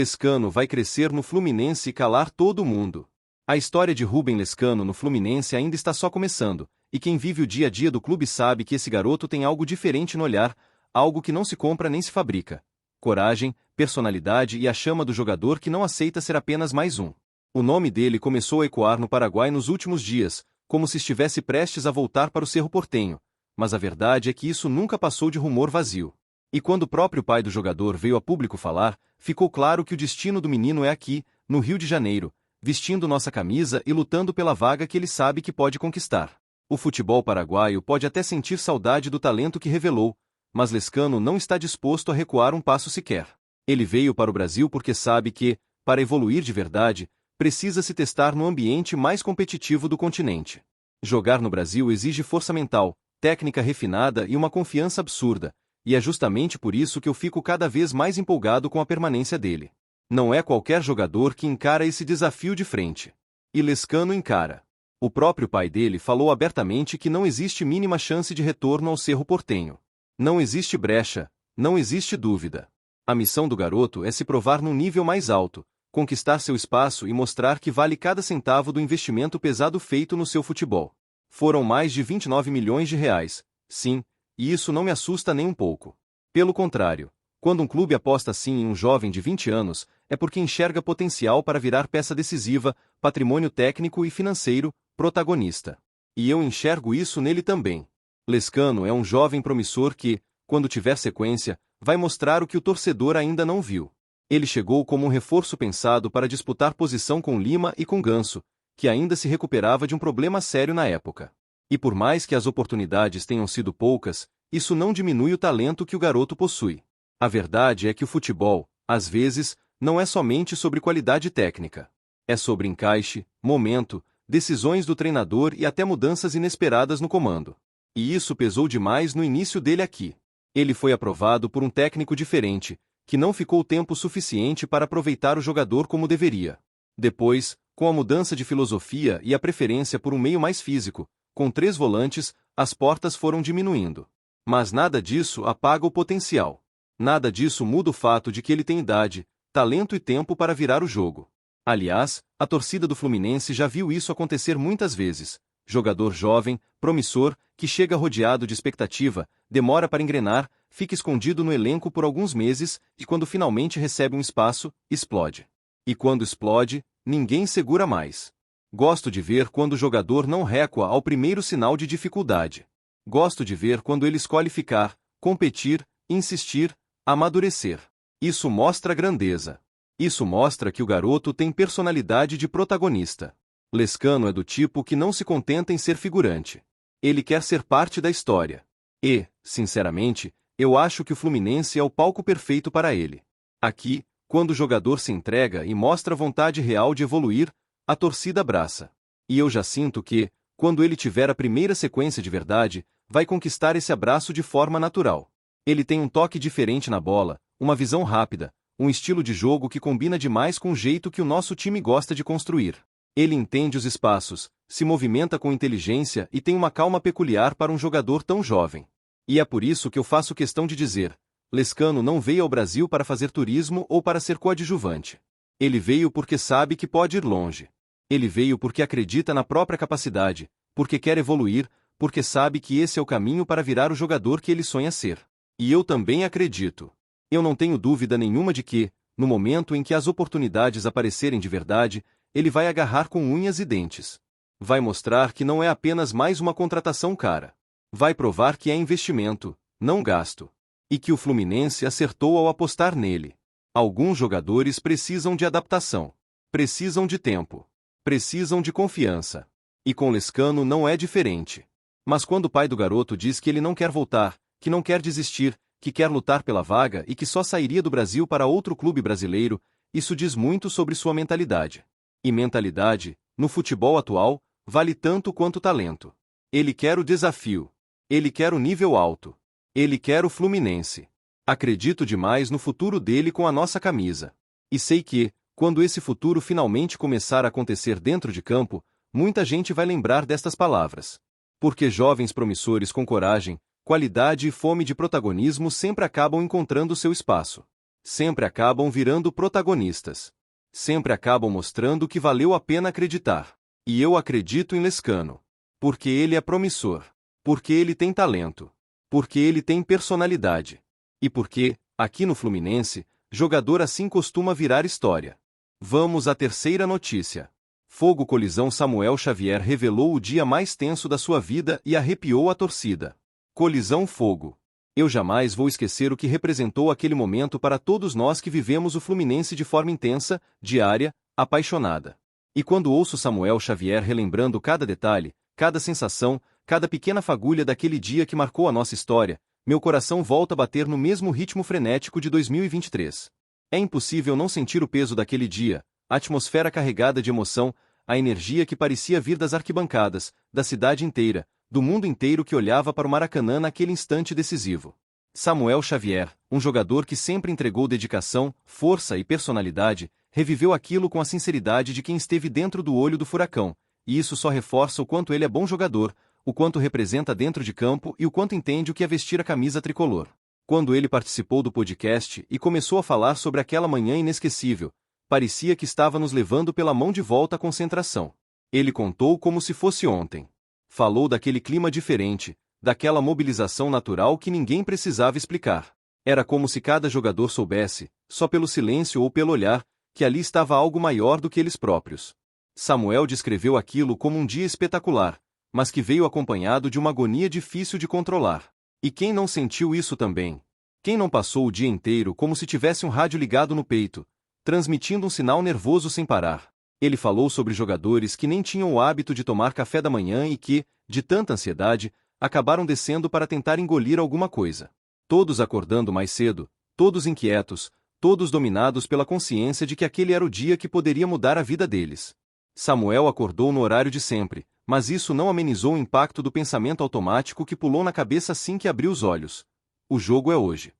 Lescano vai crescer no Fluminense e calar todo mundo. A história de Rubem Lescano no Fluminense ainda está só começando, e quem vive o dia a dia do clube sabe que esse garoto tem algo diferente no olhar, algo que não se compra nem se fabrica. Coragem, personalidade e a chama do jogador que não aceita ser apenas mais um. O nome dele começou a ecoar no Paraguai nos últimos dias, como se estivesse prestes a voltar para o Cerro Porteño, mas a verdade é que isso nunca passou de rumor vazio. E quando o próprio pai do jogador veio a público falar, ficou claro que o destino do menino é aqui, no Rio de Janeiro, vestindo nossa camisa e lutando pela vaga que ele sabe que pode conquistar. O futebol paraguaio pode até sentir saudade do talento que revelou, mas Lescano não está disposto a recuar um passo sequer. Ele veio para o Brasil porque sabe que, para evoluir de verdade, precisa se testar no ambiente mais competitivo do continente. Jogar no Brasil exige força mental, técnica refinada e uma confiança absurda, e é justamente por isso que eu fico cada vez mais empolgado com a permanência dele. Não é qualquer jogador que encara esse desafio de frente. E Lescano encara. O próprio pai dele falou abertamente que não existe mínima chance de retorno ao Cerro Porteño. Não existe brecha, não existe dúvida. A missão do garoto é se provar num nível mais alto, conquistar seu espaço e mostrar que vale cada centavo do investimento pesado feito no seu futebol. Foram mais de 29 milhões de reais, sim, e isso não me assusta nem um pouco. Pelo contrário, quando um clube aposta assim em um jovem de 20 anos, é porque enxerga potencial para virar peça decisiva, patrimônio técnico e financeiro, protagonista. E eu enxergo isso nele também. Lescano é um jovem promissor que, quando tiver sequência, vai mostrar o que o torcedor ainda não viu. Ele chegou como um reforço pensado para disputar posição com Lima e com Ganso, que ainda se recuperava de um problema sério na época. E por mais que as oportunidades tenham sido poucas, isso não diminui o talento que o garoto possui. A verdade é que o futebol, às vezes, não é somente sobre qualidade técnica. É sobre encaixe, momento, decisões do treinador e até mudanças inesperadas no comando. E isso pesou demais no início dele aqui. Ele foi aprovado por um técnico diferente, que não ficou tempo suficiente para aproveitar o jogador como deveria. Depois, com a mudança de filosofia e a preferência por um meio mais físico, com 3 volantes, as portas foram diminuindo. Mas nada disso apaga o potencial. Nada disso muda o fato de que ele tem idade, talento e tempo para virar o jogo. Aliás, a torcida do Fluminense já viu isso acontecer muitas vezes. Jogador jovem, promissor, que chega rodeado de expectativa, demora para engrenar, fica escondido no elenco por alguns meses e quando finalmente recebe um espaço, explode. E quando explode, ninguém segura mais. Gosto de ver quando o jogador não recua ao primeiro sinal de dificuldade. Gosto de ver quando ele escolhe ficar, competir, insistir, amadurecer. Isso mostra grandeza. Isso mostra que o garoto tem personalidade de protagonista. Lescano é do tipo que não se contenta em ser figurante. Ele quer ser parte da história. E, sinceramente, eu acho que o Fluminense é o palco perfeito para ele. Aqui, quando o jogador se entrega e mostra vontade real de evoluir, a torcida abraça. E eu já sinto que, quando ele tiver a primeira sequência de verdade, vai conquistar esse abraço de forma natural. Ele tem um toque diferente na bola, uma visão rápida, um estilo de jogo que combina demais com o jeito que o nosso time gosta de construir. Ele entende os espaços, se movimenta com inteligência e tem uma calma peculiar para um jogador tão jovem. E é por isso que eu faço questão de dizer, Lescano não veio ao Brasil para fazer turismo ou para ser coadjuvante. Ele veio porque sabe que pode ir longe. Ele veio porque acredita na própria capacidade, porque quer evoluir, porque sabe que esse é o caminho para virar o jogador que ele sonha ser. E eu também acredito. Eu não tenho dúvida nenhuma de que, no momento em que as oportunidades aparecerem de verdade, ele vai agarrar com unhas e dentes. Vai mostrar que não é apenas mais uma contratação cara. Vai provar que é investimento, não gasto. E que o Fluminense acertou ao apostar nele. Alguns jogadores precisam de adaptação. Precisam de tempo. Precisam de confiança. E com Lescano não é diferente. Mas quando o pai do garoto diz que ele não quer voltar, que não quer desistir, que quer lutar pela vaga e que só sairia do Brasil para outro clube brasileiro, isso diz muito sobre sua mentalidade. E mentalidade, no futebol atual, vale tanto quanto talento. Ele quer o desafio. Ele quer o nível alto. Ele quer o Fluminense. Acredito demais no futuro dele com a nossa camisa. E sei que, quando esse futuro finalmente começar a acontecer dentro de campo, muita gente vai lembrar destas palavras. Porque jovens promissores com coragem, qualidade e fome de protagonismo sempre acabam encontrando seu espaço. Sempre acabam virando protagonistas. Sempre acabam mostrando que valeu a pena acreditar. E eu acredito em Lescano. Porque ele é promissor. Porque ele tem talento. Porque ele tem personalidade. E porque, aqui no Fluminense, jogador assim costuma virar história. Vamos à terceira notícia. Fogo Colisão. Samuel Xavier revelou o dia mais tenso da sua vida e arrepiou a torcida. Colisão Fogo. Eu jamais vou esquecer o que representou aquele momento para todos nós que vivemos o Fluminense de forma intensa, diária, apaixonada. E quando ouço Samuel Xavier relembrando cada detalhe, cada sensação, cada pequena fagulha daquele dia que marcou a nossa história, meu coração volta a bater no mesmo ritmo frenético de 2023. É impossível não sentir o peso daquele dia, a atmosfera carregada de emoção, a energia que parecia vir das arquibancadas, da cidade inteira, do mundo inteiro que olhava para o Maracanã naquele instante decisivo. Samuel Xavier, um jogador que sempre entregou dedicação, força e personalidade, reviveu aquilo com a sinceridade de quem esteve dentro do olho do furacão, e isso só reforça o quanto ele é bom jogador, o quanto representa dentro de campo e o quanto entende o que é vestir a camisa tricolor. Quando ele participou do podcast e começou a falar sobre aquela manhã inesquecível, parecia que estava nos levando pela mão de volta à concentração. Ele contou como se fosse ontem. Falou daquele clima diferente, daquela mobilização natural que ninguém precisava explicar. Era como se cada jogador soubesse, só pelo silêncio ou pelo olhar, que ali estava algo maior do que eles próprios. Samuel descreveu aquilo como um dia espetacular, mas que veio acompanhado de uma agonia difícil de controlar. E quem não sentiu isso também? Quem não passou o dia inteiro como se tivesse um rádio ligado no peito, transmitindo um sinal nervoso sem parar? Ele falou sobre jogadores que nem tinham o hábito de tomar café da manhã e que, de tanta ansiedade, acabaram descendo para tentar engolir alguma coisa. Todos acordando mais cedo, todos inquietos, todos dominados pela consciência de que aquele era o dia que poderia mudar a vida deles. Samuel acordou no horário de sempre, mas isso não amenizou o impacto do pensamento automático que pulou na cabeça assim que abriu os olhos. O jogo é hoje.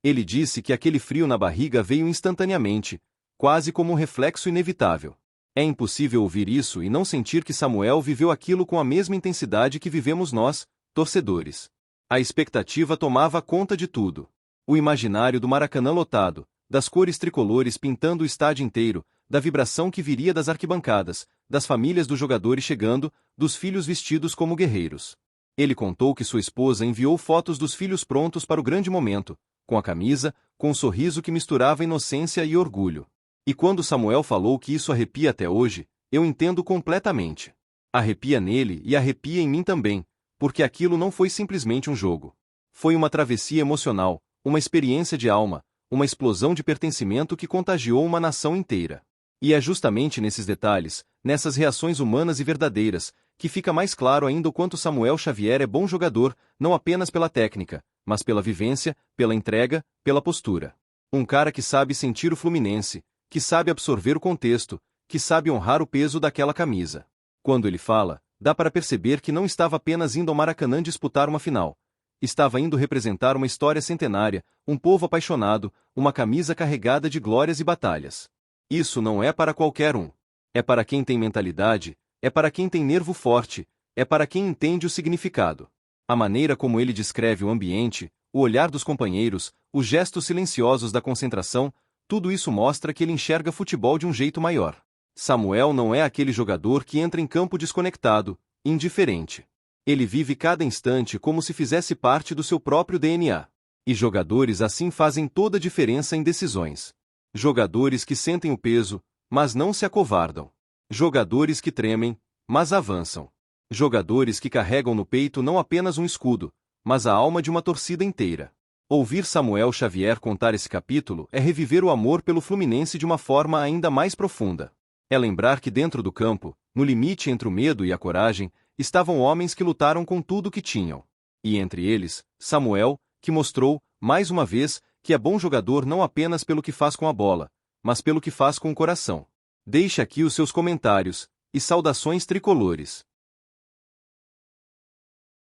Ele disse que aquele frio na barriga veio instantaneamente, quase como um reflexo inevitável. É impossível ouvir isso e não sentir que Samuel viveu aquilo com a mesma intensidade que vivemos nós, torcedores. A expectativa tomava conta de tudo. O imaginário do Maracanã lotado, das cores tricolores pintando o estádio inteiro, da vibração que viria das arquibancadas, das famílias dos jogadores chegando, dos filhos vestidos como guerreiros. Ele contou que sua esposa enviou fotos dos filhos prontos para o grande momento, com a camisa, com um sorriso que misturava inocência e orgulho. E quando Samuel falou que isso arrepia até hoje, eu entendo completamente. Arrepia nele e arrepia em mim também, porque aquilo não foi simplesmente um jogo. Foi uma travessia emocional, uma experiência de alma, uma explosão de pertencimento que contagiou uma nação inteira. E é justamente nesses detalhes, nessas reações humanas e verdadeiras, que fica mais claro ainda o quanto Samuel Xavier é bom jogador, não apenas pela técnica, mas pela vivência, pela entrega, pela postura. Um cara que sabe sentir o Fluminense, que sabe absorver o contexto, que sabe honrar o peso daquela camisa. Quando ele fala, dá para perceber que não estava apenas indo ao Maracanã disputar uma final. Estava indo representar uma história centenária, um povo apaixonado, uma camisa carregada de glórias e batalhas. Isso não é para qualquer um. É para quem tem mentalidade, é para quem tem nervo forte, é para quem entende o significado. A maneira como ele descreve o ambiente, o olhar dos companheiros, os gestos silenciosos da concentração, tudo isso mostra que ele enxerga futebol de um jeito maior. Samuel não é aquele jogador que entra em campo desconectado, indiferente. Ele vive cada instante como se fizesse parte do seu próprio DNA. E jogadores assim fazem toda a diferença em decisões. Jogadores que sentem o peso, mas não se acovardam. Jogadores que tremem, mas avançam. Jogadores que carregam no peito não apenas um escudo, mas a alma de uma torcida inteira. Ouvir Samuel Xavier contar esse capítulo é reviver o amor pelo Fluminense de uma forma ainda mais profunda. É lembrar que dentro do campo, no limite entre o medo e a coragem, estavam homens que lutaram com tudo o que tinham. E entre eles, Samuel, que mostrou, mais uma vez, que é bom jogador não apenas pelo que faz com a bola, mas pelo que faz com o coração. Deixe aqui os seus comentários, e saudações tricolores.